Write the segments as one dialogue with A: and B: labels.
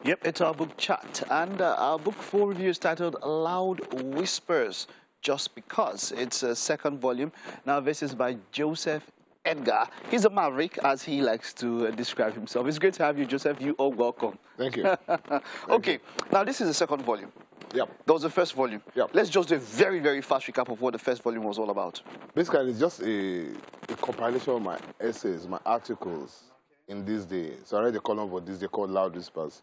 A: Yep, it's our book chat. And our book 4 review is titled Loud Whispers, Just Because. It's a second volume. Now, this is by Joseph Edgar. He's a maverick, as he likes to describe himself. It's great to have you, Joseph. You are welcome.
B: Thank you.
A: Okay, now this is the second volume.
B: Yep.
A: That was the first volume.
B: Yep.
A: Let's just do a very, very fast recap of what the first volume was all about.
B: Basically, it's just a compilation of my essays, my articles in this day. So I read a column for this day called Loud Whispers.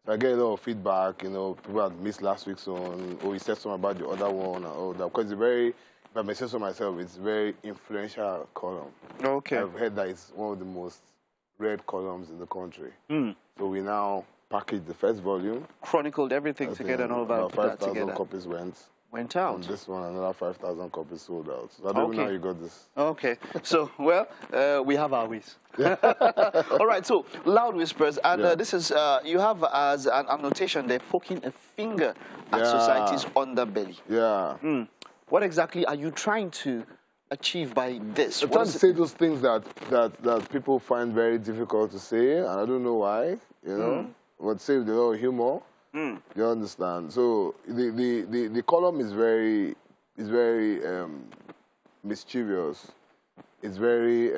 B: So I get a lot of feedback, people had missed last week's one, or he said something about the other one, and all that. Because it's very, if I may say so myself, it's a very influential column.
A: Okay.
B: I've heard that it's one of the most read columns in the country. So we now packaged the first volume.
A: Chronicled everything together and all that.
B: About 5,000 copies went
A: out.
B: And this one, another 5,000 copies sold out. So I don't know how you got this.
A: Okay. So, well, we have our ways. All right. So, Loud Whispers. And this is, you have as an annotation there, poking a finger at society's underbelly.
B: Yeah.
A: What exactly are you trying to achieve by this?
B: I'm trying to say those things that people find very difficult to say, and I don't know why, but say with a lot of humor. You understand? So the column is very mischievous. It's very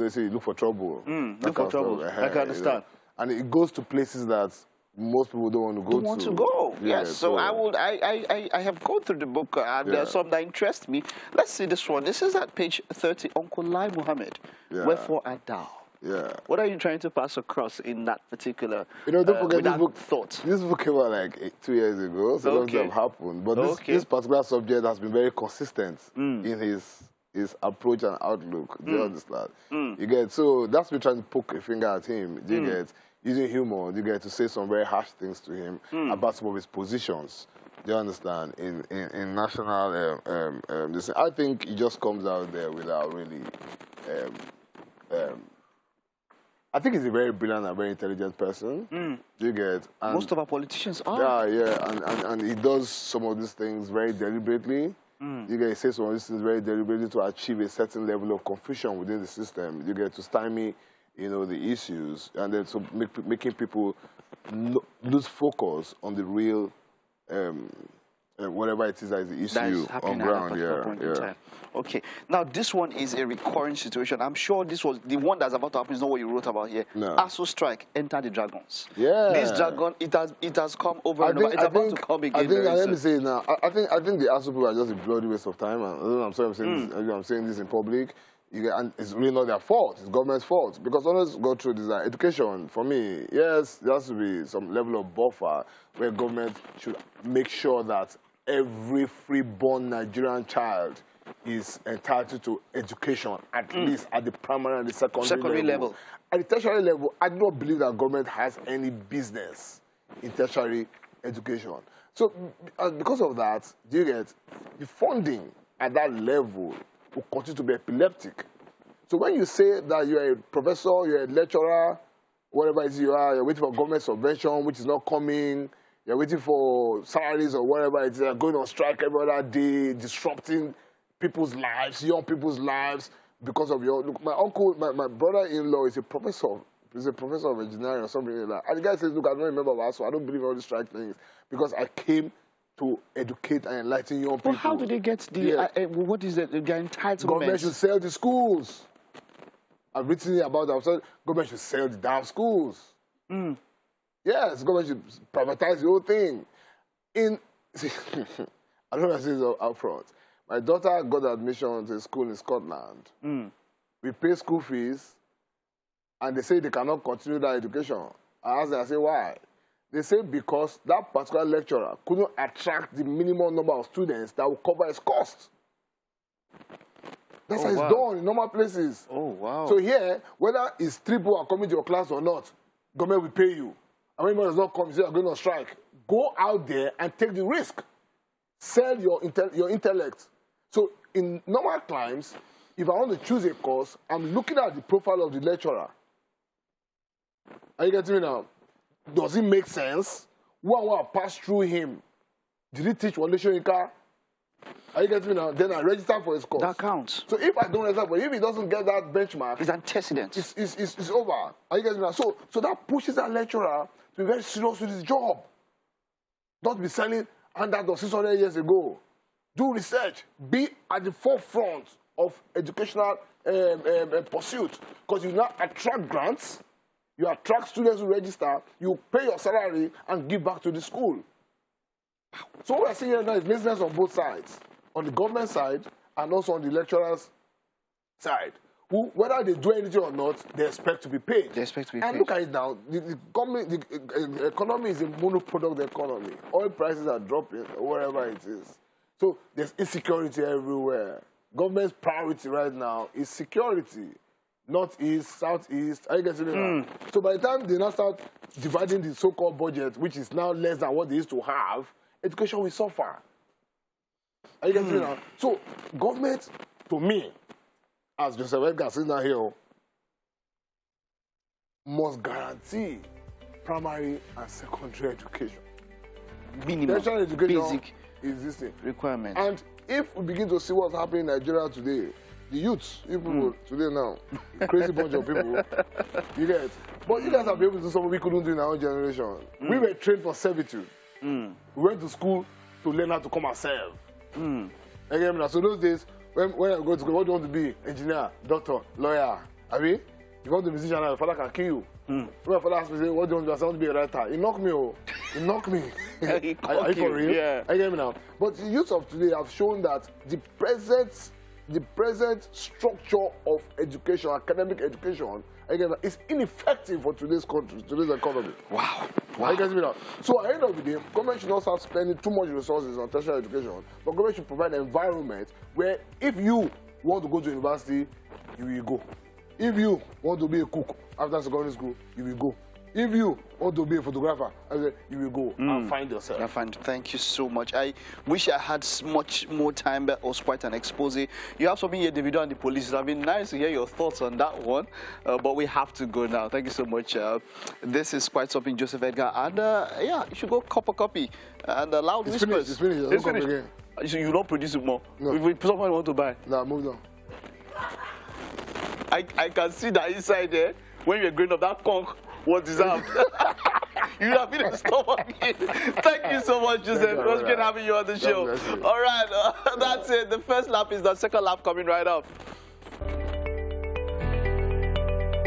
B: say you look for trouble.
A: Look for trouble. I can understand.
B: And it goes to places that most people don't want to go to.
A: Don't want to go.
B: Yeah,
A: yes. So I have gone through the book and there are some that interest me. Let's see this one. This is at page 30. Uncle Lai Muhammad. Wherefore art thou?
B: Yeah.
A: What are you trying to pass across in that particular
B: don't forget this book,
A: thought?
B: This book came out like 2 years ago, so things have happened. But this particular subject has been very consistent in his approach and outlook. Do you understand? You get, so that's me trying to poke a finger at him. Do you get, using humor, you get to say some very harsh things to him about some of his positions. Do you understand? In national, I think he just comes out there without really, I think he's a very brilliant and very intelligent person. Do you get? And
A: most of our politicians are.
B: Yeah, and he does some of these things very deliberately. You get, he says some of these things very deliberately to achieve a certain level of confusion within the system. You get to stymie, the issues, and then so making people lose focus on the real, whatever it is that is the issue on ground.
A: Okay. Now, this one is a recurring situation. I'm sure this was the one that's about to happen is not what you wrote about here.
B: No.
A: ASU strike, enter the dragons.
B: Yeah.
A: This dragon, it has come over and over. It's about to come again.
B: Let me say it now. I think the ASU people are just a bloody waste of time. And I'm sorry I'm saying this in public. And it's really not their fault. It's government's fault. Because always go through this education. For me, yes, there has to be some level of buffer where government should make sure that every free-born Nigerian child is entitled to education, at least at the primary and the secondary level. At the tertiary level, I do not believe that government has any business in tertiary education. So because of that, do you get the funding at that level will continue to be epileptic. So when you say that you're a professor, you're a lecturer, whatever it is you are, you're waiting for government subvention, which is not coming, you're waiting for salaries or whatever it is, you're going on strike every other day, disrupting people's lives, young people's lives, because of your... Look, my uncle, my brother-in-law is a professor. He's a professor of engineering or something like that. And the guy says, look, I don't remember about, so I don't believe in all these strike things, because I came to educate and enlighten young people.
A: But how do they get the... what is it? They're entitlement?
B: Government should sell the schools. I've written about that. So government should sell the damn schools. Yes, government should privatize the whole thing. I don't want to say this up front. My daughter got admission to a school in Scotland. We pay school fees, and they say they cannot continue that education. I asked them, I say, why? They say because that particular lecturer couldn't attract the minimum number of students that will cover his cost. That's how it's done in normal places.
A: Oh, wow.
B: So here, whether it's 3 people are coming to your class or not, government will pay you. And when does not come, you say you're going on strike. Go out there and take the risk. Sell your intellect. So in normal times, if I want to choose a course, I'm looking at the profile of the lecturer. Are you getting me now? Does it make sense? Who I want to pass through him? Did he teach Wale Soyinka? Are you getting me now? Then I register for his course.
A: That counts.
B: So if I don't register for him, if he doesn't get that benchmark,
A: it's antecedent.
B: It's over. Are you getting me now? So that pushes that lecturer be very serious with his job. Don't be selling handouts of 600 years ago. Do research. Be at the forefront of educational pursuit, because you now attract grants, you attract students who register, you pay your salary and give back to the school. So what we're seeing here now is business on both sides, on the government side and also on the lecturers' side. Who, whether they do anything or not, they expect to be paid.
A: They expect to be
B: paid. And look at it now. The economy is a monoproduct economy. Oil prices are dropping, wherever it is. So there's insecurity everywhere. Government's priority right now is security. Northeast, southeast. Are you getting it now? So by the time they now start dividing the so-called budget, which is now less than what they used to have, education will suffer. Are you getting it now? So government, to me, as Joseph Edgar sitting down here, must guarantee primary and secondary education.
A: Minimum,
B: tertiary education
A: basic
B: is this thing.
A: Requirement.
B: And if we begin to see what's happening in Nigeria today, the youths, you people today now, crazy bunch of people, you get. But you guys have been able to do something we couldn't do in our own generation. We were trained for servitude. We went to school to learn how to come and serve. Again, so those days, when I go to school, what do you want to be? Engineer, doctor, lawyer. I mean, if you want to be a musician, your father can kill you. When my father asked me, what do you want to be? I want to be a writer. He knocked me, oh. He knocked me. Are you for real? Yeah. I get me now. But the youth of today have shown that the present structure of education, academic education, again, is ineffective for today's country, today's economy.
A: Wow.
B: Are you getting me now? So at the end of the day, government should not start spending too much resources on tertiary education, but government should provide an environment where if you want to go to university, you will go. If you want to be a cook after secondary school, you will go. If you want to be a photographer, you will go and find yourself.
A: Thank you so much. I wish I had much more time, but it was quite an expose. You have something here, Davido, and the police. It would have been nice to hear your thoughts on that one, but we have to go now. Thank you so much. This is quite something, Joseph Edgar. And yeah, you should go cop a copy. And Loud Whispers.
B: It's finished. It's finished. Again.
A: So you don't produce it more?
B: No.
A: If someone want to buy?
B: No, move on.
A: I can see that inside there, when you're growing up, that conch was deserved. You have been a stomach. Thank you so much, Joseph. It was great having you on the show. All right, that's it. The first lap is the second lap coming right up.